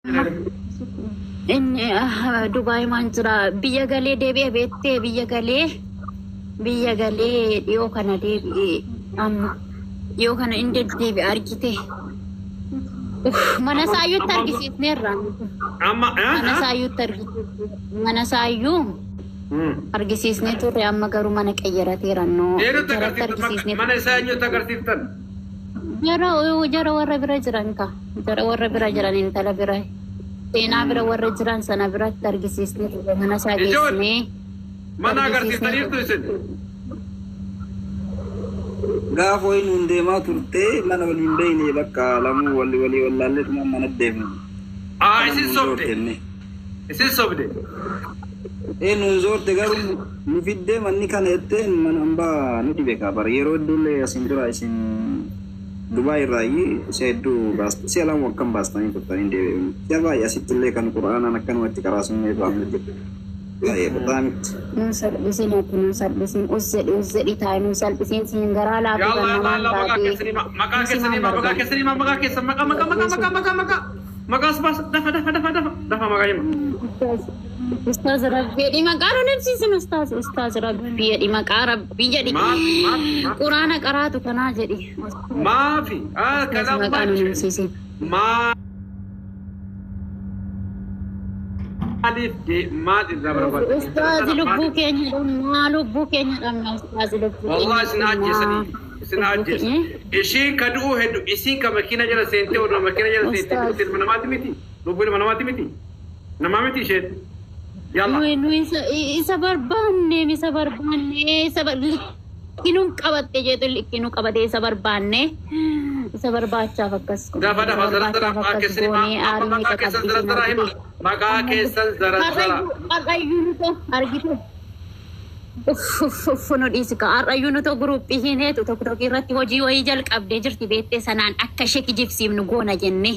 Inni Dubai manjira biyya galee deebi'ee beektee biyya galee dhiyoo kana deebi'ee dhiyoo kana inni deebi'ee argite. Mana saayyuutti argisiisneerra. Mana saayyuu argisiisnee turre amma garuu mana qayyarateera noo. Mana saayyuutti agarsiiftan. Jara warra bira jiran ka. Jara warra bira jiran intala bira. Seenaa bira warra jiran sana biratti argisiisnee turre mana isaa geessnee. Mana agarsiistaniirtu isin. Gaafa wayin hundeemaa turte mana waliin beeyne bakka lamuu walii wallaallee tuma mana deemne. Isin sobde. Nu zoorte garuu nu fiddee manni kana jetteen mana hambaa nu dhibe kaa bara yeroo iddoolee asin dura isin Dubai irraayi seedduu baasta si alamu akkam baastanii turtanii deebi'u. Siya baay'ee asittillee kan quraanaan akkanumatti qaraasumee baafne jirtu. Salbisin uzzedhi taa'e nu salbisiin siin garaa laafuu kan namaan taatee. Maqaa dafa maqaa hima. Ustaz Rabbi di maqaa nunimsiisin Ustaz Rabbi di maqaa Rabbi jedhi. Quraana qaraatu kanaa jedhi. Maafi maqaa nunimsiisin. Maal irraa barbaadu? Ustaz lubbuu keenya dhabna Ustaz lubbuu keenya. Wallahi isin ajjeesani. Ishiin kan du'u heddu isiin kan makiina jala seentee odoo makiina jala seentee ilma namaati miti. Lubbuu ilma namaati miti. Namaa miti isheen. Nu isa barbaanne kinuun qabatte jeetu likkinu qabate isa barbaanne isa barbaachaaf akkas dafa maqaa keessan zara argite nu dhiisika har'ayyuu nuto guruuppii hineetu tokko irratti hojii wayii jalqabdee jirti beettee sanaan akka ishee kijibsiifnu goona jenne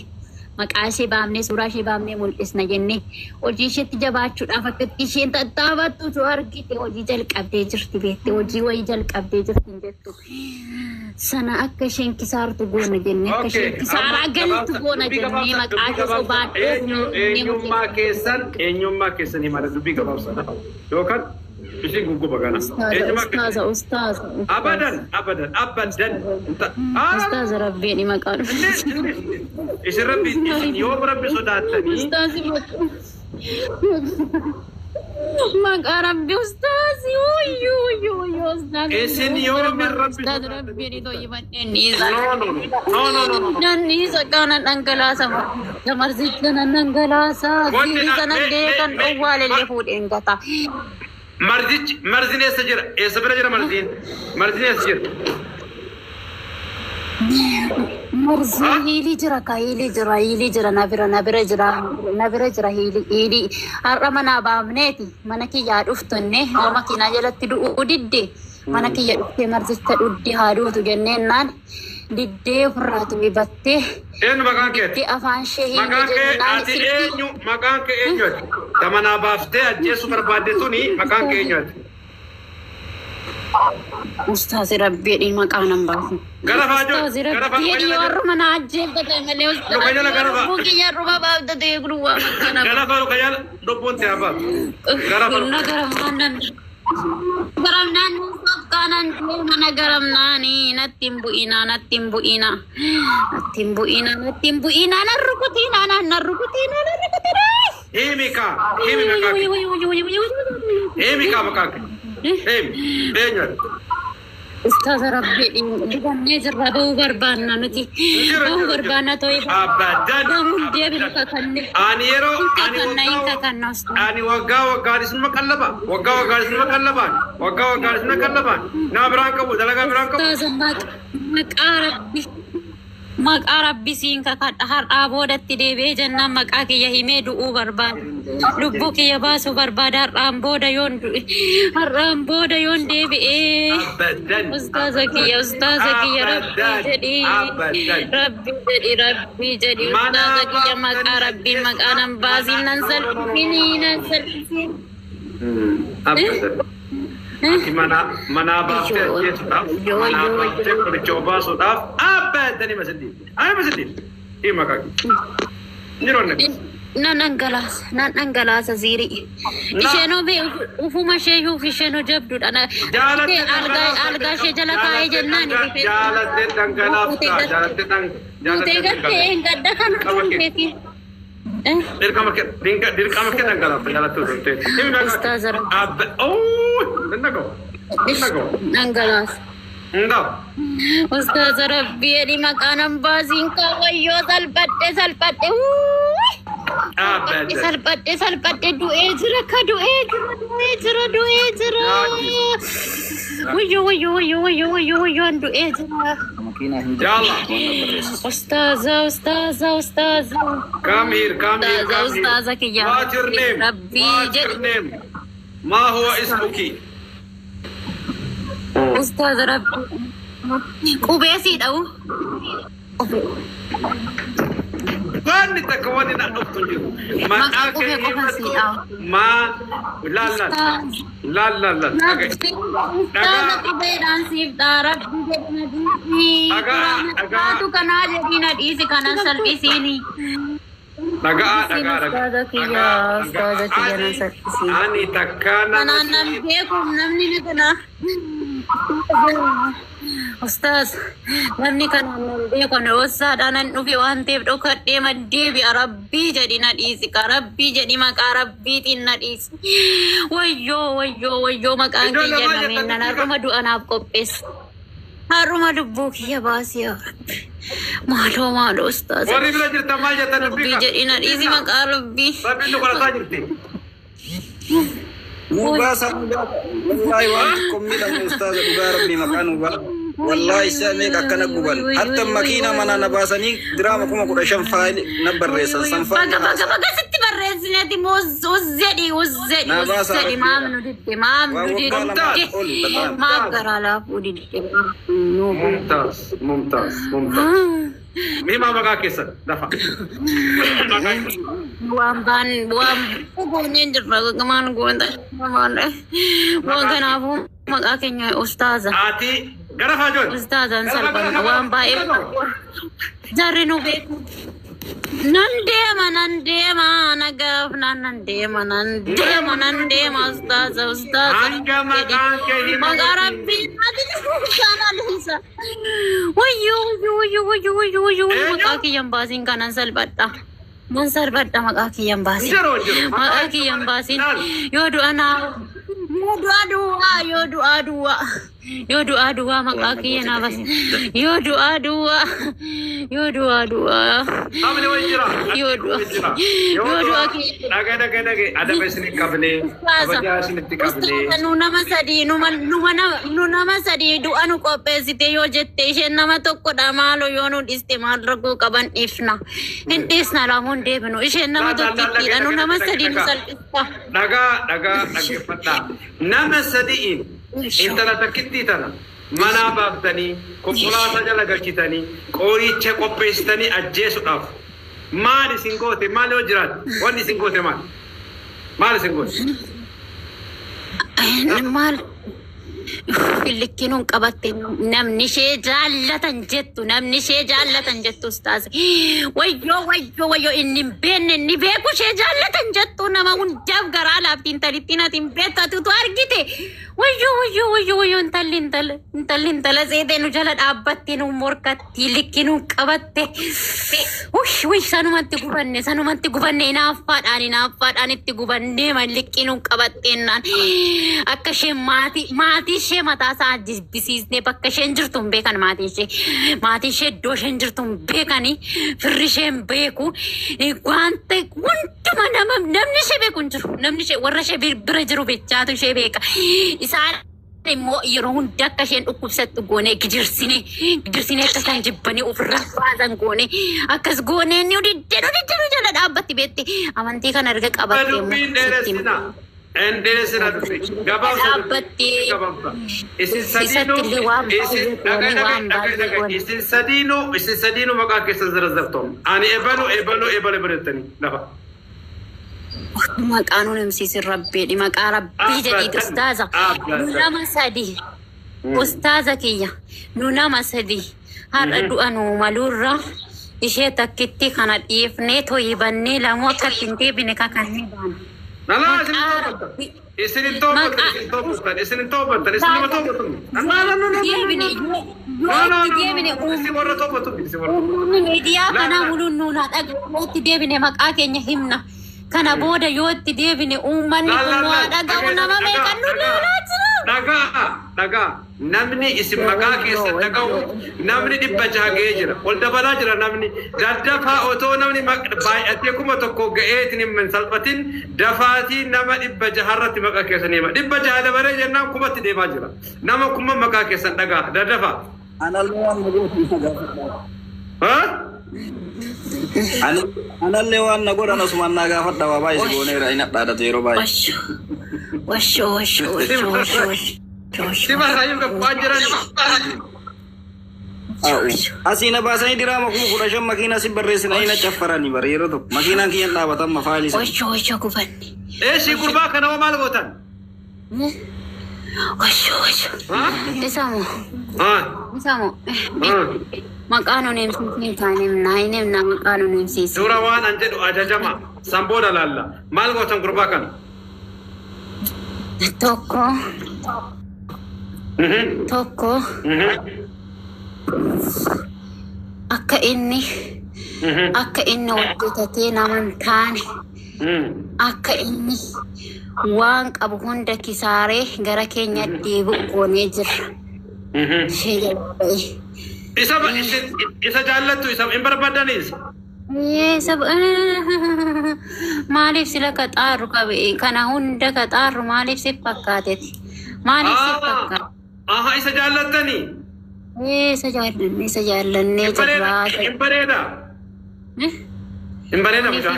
maqaa ishee baafnee suuraa ishee baafnee mul'isna jenne hojii isheetti jabaachuudhaaf akka isheen tattaafattu argite hojii jalqabdee jirti beettee hojii wayii jalqabdee jirti jettu sana akka isheen kisaartu goona jenne akka isheen kisaaraa galtu goona jenne maqaa ishee baadhee eenyummaa keessan himaa dubbii gabaabsaa yookaan Isi gugu bagana. Ustaz. Abadan. Ustaz Rabbi ni maqaan. Isi Rabbi yoo Rabbi sodaatani. Ustaz maqaa Rabbi Ustaz yo Ustaz. Isin yoo Rabbi Ustaz Rabbi ni toyi manisa. No. Nisa kana danggalasa. Jamarsicha danggalasa. Kiri sana deekan owwale le fuudhen gata. Marzin essa jira marzin essa jira marzin hili jira nabira jira hili har'a mana baafneeti mana kiyyaa dhuftunne yoo makiinaa jalatti du'u didde mana kiyya dhuftee marzicha dhuddi haaduutu jenneennaan diddee ofirraatu bibattee maqaan keeti afaan ishee maqaan kee eenyuuti tamanaa baaftee ajjeessu barbaadde tuni maqaan kee eenyuuti Ustaz Rabbi maqaan hin baasu Ustaz Rabbi yoo mana ajjeeffate malee Ustaz Rabbi kiyya ruba baaftate gurwaa makana garafa lukayala lubbuun ta'e abbaatu garamnaan kanan mana garamnaani nattin bu'ina narrukutina himika maqaan eenyuuti Ustaz Rabbi dibanne jirra bahuu barbaanna nuti bahuu barbaanna to'e bahuu deebinu kakanne ani waggaa isuma qallabaan nama biraan qabu dalagaa biraan qabu maqaa Rabbi siin kakadha har'aa boodatti deebi'ee jennaan maqaa kiyya himee du'uu barbaada lubbuu kiyya baasuu barbaada har'aan booda yoon deebi'ee ustaaza kiyya rabbi jedhi ustaaza kiyya maqaa Rabbii maqaa nan baasiin nan salphisiin mana baaftee ajjeesuudhaaf qoricha baasuudhaaf abbaadanii masiddiin hima kaki jiroon nanangalas ziri isheno be ufuma shehu fisheno jabdu dana alga she jala kae jennani jalatte dangalas jalatte gatte gadda kana peti dirqama ke dangalas jalatte ustazara oh nangalas Enggak. Ustaz Rabbi di makanan bazin kawayo salpatte salpatte du ejra Wayo du ejra Yalla. Ustaz Come here. Ustaz kiya What's your name? Rabbi What's your name? Ma huwa ismuki? Ustaz Rabbi Kubesi daw Wani takawani na nuktunju. La. Okay. Daga. Ani takana. Ustaz, namni kan namni kon rosa danan nufi wante dokadde madde bi rabbi jadi nadisi ka rabbi jadi maka rabbi tin nadisi wayyo makan ke jangan nan haruma du anap kopes haruma dubbu kiya basi ya malo ustaz Wari bila cerita mal jatan rabbi jadi nadisi maka rabbi Tapi lu kalau saja cerita Mubasa wallahi wa kumida ustaz dugar bi makan wa wallahi sami kakana guban hatta makina mana nabasani drama kuma kuda shan file na barresa san file baga sitti barresina di uzzedi mamnu ditte magarala puditte Mumtaz Mima baga kesan dafa buam gonen derbaga kaman gonta mamane wangana bu magakenya ustaza Ati gara hajon ustaza salban buam bae jarre no be nandema nagaf nandema ustaza Hanga makan ke magarabbi sana lisa wayo makaki yang basin kanan salbatta Mansar badda makaki yang basin yodu ana yodu adua makaki yang nabas yodu adua Amne wajira yodu aki Daga ada besni kabne abaja sinti kabne nuna masadi du anu kopesite yo jette ishen nama tokko damalo yonu istimal rago kaban ifna intisna lamun debnu ishen nama tokki anu nama sadi nusal daga fata nama sadiin intala takitti tana mana babtani kopulata jala galchitani qoricha qoppeestani ajjeesudhaaf maali singote maali wajiraat wani singote maali singote mal Filikkinun qabatte namni shee jaallatan jettu ustaz wayyo inni benne ni beeku shee jaallatan jettu nama hundaaf garaa laaftiin talittinatiin beekatu argite wayyo intallintala seetee nu jala dhaabbatte nu morkatti likkinun qabatte sanumatti gubanne inaaffaadhaan itti gubanne likkinun qabatteenaan akka shee maatii ishee mataa isaa jibbisiisnee bakka isheen jirtu hin beekan maatii ishee iddoo isheen jirtu hin beekani firri ishee hin beeku wanta hunduma namni ishee beeku hin jiru namni ishee warra ishee bira jiru bechaatu ishee beeka isaan immoo yeroo hunda akka isheen dhukkubsattu goonee gidirsine akka isaan jibbanii ofirraa baasan goone akkas goonee ni udiddeenu jala dhaabbatti beetti amantii kana erga qabattee Endele sina dufi gabaa isin sadino maqaa keessa zarazartoom ani ebalo tani lafa maqaanu namsiisin rabbeedhi maqaa rabbii jedhiiti ustaaza nama sadi ustaaza kiyya nu nama sadi har'a du'anu malurra ishee takkitti kana dhiifnee to'ibannee lamoota tintee bine kakannee baana. Nala isin toobatan isin nama toobatan. Miidiyaa kana muluun nuuna dhaga'uutti deebine maqaa keenya himna. Kana booda yoo itti deebine uummanni kun waa dhaga'u nama meeqan nu laalaa jira. Dhagaa namni isin maqaa keessa dhaga'u namni 600 ga'ee jira. Ol dabalaa jira namni daddafaa otoo namni baay'atee kuma tokko ga'eetiin hin salphatin dafaatii nama 600 irratti maqaa keessa neema. 600 dabalee jennaan kumatti deemaa jira. Nama kuma maqaa keessa dhagaa daddafaa. Anallee waan na godhan asumaan naa gaafadha waa baay'ee si gooneera inni dhaadhatu yeroo baay'ee. Washoo. Sima raayuu gabbaan jiran. Asiina baasanii diraama 15,000 makiinaa si barreessina ina caffaranii bara yeroo tokko makiinaan kiyyan dhaabatan mafaali isa. Washoo gubanni. Si gurbaa kana hoo maal gootan? Washoo. Isamoo. Maqaan oneemsiisin taanimna maqaan oneemsiisin. Dura waan an jedhu ajajama sambooda laalla. Maal gootan gurbaa kana? Tokko. Akka inni hojjetatee naman taane. Akka inni waan qabu hunda kisaaree gara keenya deebi'u goonee jirra. Isa jaallattu isa hin barbaadanis. Maaliif sila qaxaaru qabe kana hunda qaxaaru maaliif si fakkaateeti? Maaliif si fakkaate? Isa jaallattani? Isa jaallannee jirraa. Hin bareeda? Hin bareeda mucaa?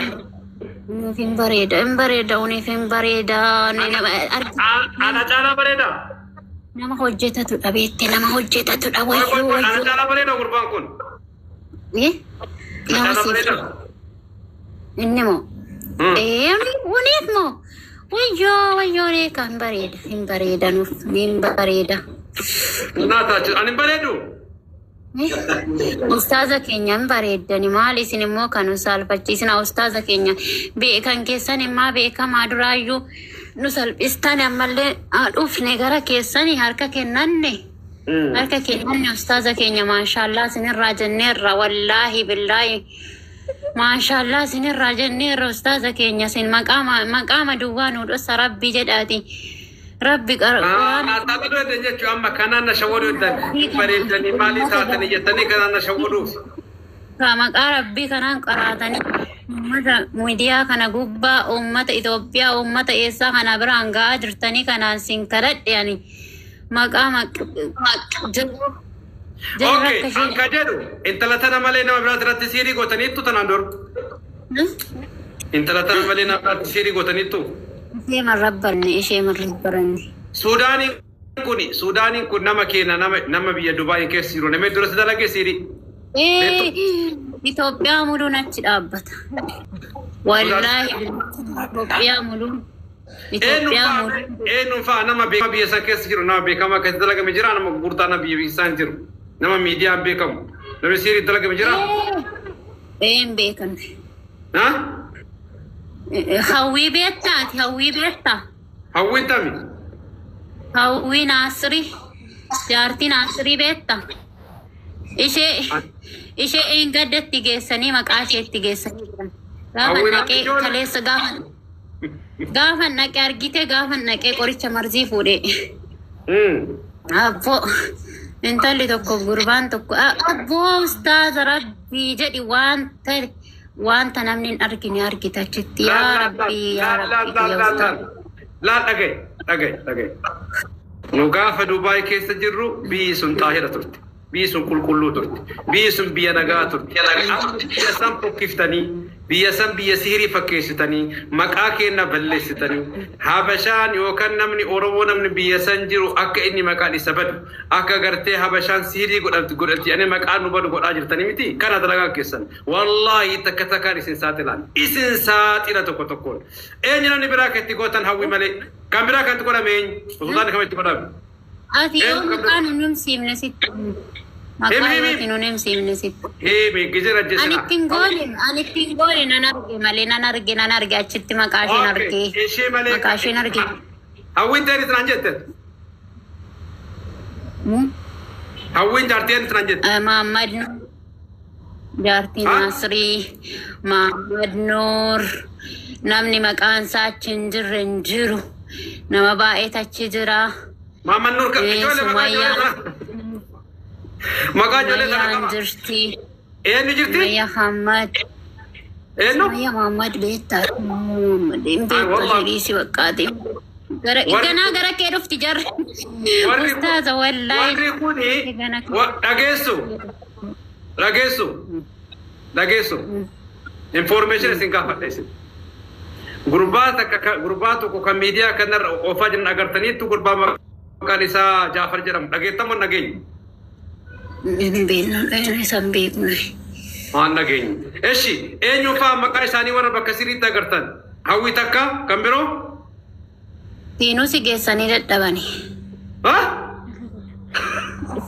Hin bareeda. Ana caalaa bareeda? Nama hojjetatudha beekte nama hojjetatudha Ana caalaa bareeda gurbaan kun? Nama siif inni moo? Uniif moo? Wayyoo kan hin bareeda nuuf hin bareeda. Ani bareedu? Ustaaza keenya hin bareedani maal isin immoo kan saalfachiisina ustaaza keenya beekan keessan immaa beekamaa duraayyuu nu salphistan ammallee dhufne gara keessanii harka kennanne ustaaza keenya maashaallah sinirraa jenneerra wallaahi billaahi maashaallah sinirraa jenneerra ustaaza keenya sin maqaama duwwaa nu dhossa rabbii jedhaati rabbi qarqaraan taatu dhoodhe jechuu amma kanaan na shawwaduu bareedanii maalii taatanii jettanii kanaan na shawwaduuf maqaa rabbii kanaan qaraatanii ummata miidiyaa kana gubbaa ummata Itoophiyaa ummata eessaa kana biraan ga'aa jirtanii kanaan sin kadhadhe ani maqaa Anka jedhu intala tana malee nama biraati irratti siirii gootaniittu tanaan dur intala tana malee nama biraatti siirii gootaniittu ishee marrabbaranne Suudaaniin kun nama keenya nama biyya Dubaay keessa jiru namni dura si dalagee siirii Itoophiyaa muluun achi dhaabbata. Wallaahi Itoophiyaa muluun. Eenyuun fa'a nama beekamaa biyya isaan keessa jiru nama beekamaa keessa dalagame jira nama gurgurtaa nama biyya isaan jiru nama miidiyaan beekamu namni siirii dalagame jira. Een beekan. Hawwii beektaati hawwii beektaa. Hawwiin tami. Hawwii Naasirii jaartii Naasirii beektaa. Ishee eengaddatti geessanii maqaa isheetti geessanii jiran. Gaafa naqee kaleessa gaafa naqee argite gaafa naqee qoricha marzii fuudhee. Abboo intalli tokko gurbaan tokko abboo ustaaza rabbii jedhi wanta namni hin argine argita achitti yaa rabbii yaa rabbii. Laa dhagaye. Nu gaafa Dubaay keessa jirru biyyi sun xaahira turte. Biyya qulqulluu turte. Biyya sun biyya nagaa turte. Biyya san pokkiftanii, biyya san biyya sihirii fakkeessitanii, maqaa keenya balleessitanii. Habashaan yookaan namni Oromoo namni biyya san jiru akka inni maqaan isa badu, akka gartee Habashaan sihirii godhatti ani maqaan nu badu godhaa jirtanii miti. Kana dalagaa keessan. Wallaahi takka takkaan isin saaxilan. Isin saaxila tokko tokkoon. Eenyu namni biraa kan itti gootan hawwi malee. Kan biraa kan itti godhame eenyu? Osoo taane kam itti godhame? Ati yoo maqaan nuum siimne sitti. Maqaa nunem simnisit. Himi gijira jesna. Ani tingoli nan arge achitti maqaa arge. Maqaa arge. Hawwin tani tranjette. Hawwin jartien tranjette. Muhammad Jarti Nasri, Muhammad Nur, namni maqaan isaa achi hin jirre hin jiru. Nama baay'eetu achi jira. Muhammad Nur kan maqaa ijoollee sana qaba. Jirti. Eenyu jirti? Sumayyaa Muhammad. Eenyu? Sumayyaa Muhammad beektaa. Beektaa hiriisi baqqaate. Gara kee dhufti jarri. Ustaaza wallaahi. Warri kuni dhageessu. Information isin gaafadha isin. Gurbaa tokko kan miidiyaa kanarra oofaa jiran agartaniittu gurbaa maqaan isaa Jaafar jedhamu. Dhageettamu hin dhageenyu? Hin beeknu isaan beeknu. Waan dhageenyu. Eshi eenyu fa'aa maqaa isaanii warra bakka sirriitti agartan? Hawwi takka kan biroo? Siinuu si geessanii dadhabani.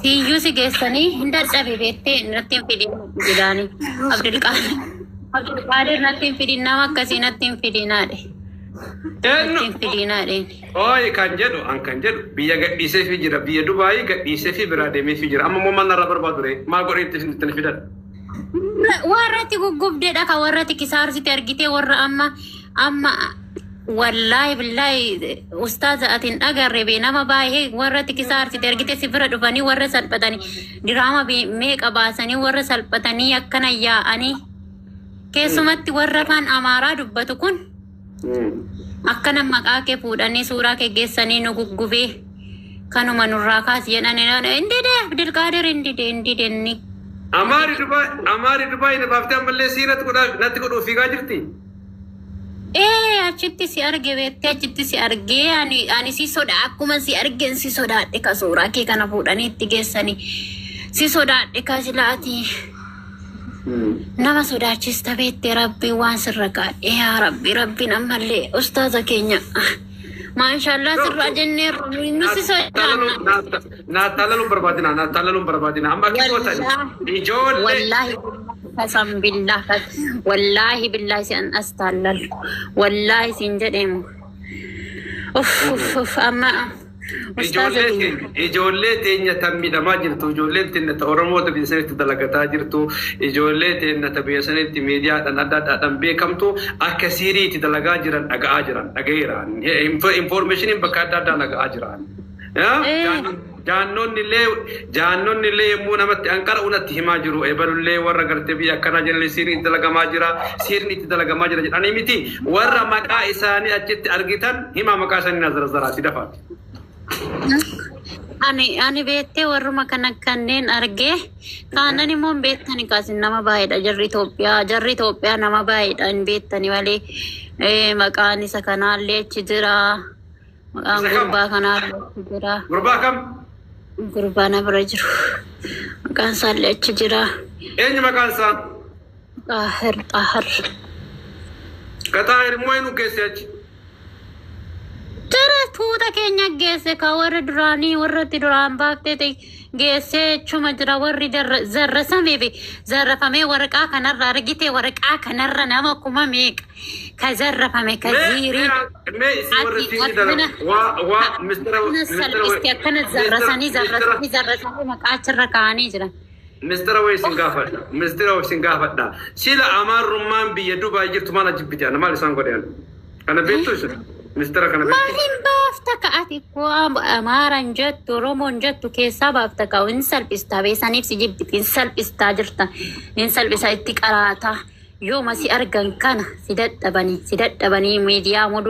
Siyyuu si geessanii hin dadhabe beektee natti hin fidin jedhaani. Abdulqaadir natti hin fidin nama akkasii natti hin fidinaadhe. Natti hin fidinaadhe. Ooyi kan jedhu biyya gadhiisee fi jira biyya Dubaayii gadhiisee fi biraa deemee fi jira amma moo narraa barbaadu ree maal godhee itti fidan? Warratti guggubdeedha kan warratti kisaarsite argitee warra amma wallahi billahi ustaaza atin agarre be nama baay'ee warra tikisaarsite argite si bira dhufanii warra salphatanii diraama meeqa baasanii warra salphatanii akkana yaa'anii keessumatti warra afaan amaaraa dubbatu kun akkana maqaa kee fuudhanii suuraa kee geessanii nu guggubee kanuma nurraa kaas jedhanii indide Abdulqaadir indide inni Amaari Dubaay na baaftee ammallee natti godhuu fiigaa jirti. Achitti si arge beektee achitti si argee ani si soda akkuma si argeen si sodaadhe ka suuraa kee kana fuudhanii itti geessanii si sodaadhe ka silaati nama sodaachista beektee rabbii waan sirra kaadhe yaa rabbiin ammallee ustaaza keenya maashaallah sirraa jennee nusi sodaanna. Naataalaluun barbaadina amma akka gootan ijoollee. Wallaahi. Kasam billah wallahi billahi si an astallal wallahi sin jedhemu amma ijoollee teenya tan miidhamaa jirtu ijoolleen teenya ta Oromoota biyya sanitti dalagataa jirtu ijoollee teenya ta biyya sanitti miidiyaadhaan adda addaadhaan beekamtu akka siiriitti dalagaa jiran dhagaheeraan informationiin bakka adda addaa dhaga'aa jiran. Jaannonni illee yemmuu namatti anqara unatti himaa jiru ebalullee warra gartee biyya akkanaa jedhanii sirni itti dalagamaa jira jedhanii miti warra maqaa isaanii achitti argitan himaa maqaa isaanii nazarazzaraati dafaati. Ani beektee warruma kana kanneen argee kaanan immoo beektani kaasin nama baay'eedha jarri Itoophiyaa nama baay'eedha hin beektani malee maqaan isa kanaallee achi jira maqaan gurbaa kanaallee achi jira. Gurbaa kam? Gurbaa na bira jiru maqaan isaallee achi jira. Eenyu maqaan isaa? Xaahir. Xaahir immoo eenyu geesse achi? Jara tuuta keenya geesse ka warra duraanii warratti duraan baaftee geesse chuma jira warri zarrafamee waraqaa kanarra argite waraqaa kanarra nama kuma meeqa ka zarrafame ka ziiriin akkana zarrasanii maqaa achirra kaa'anii jiran. Mistira waysin gaafadha. Sila amaarummaan biyya Dubaay jirtu maal jibbite maal isaan godhan? Kana beektu isin? Mistira kana beektu? Maaliin baafta ka'ati koo Amaaran jettu Oromoon jettu keessaa baafta ka'u hin salphistaa beesaniif si jibbiti hin salphistaa jirta hin salphisaa itti qaraataa yooma si argan kana si dadhabanii miidiyaa moduu.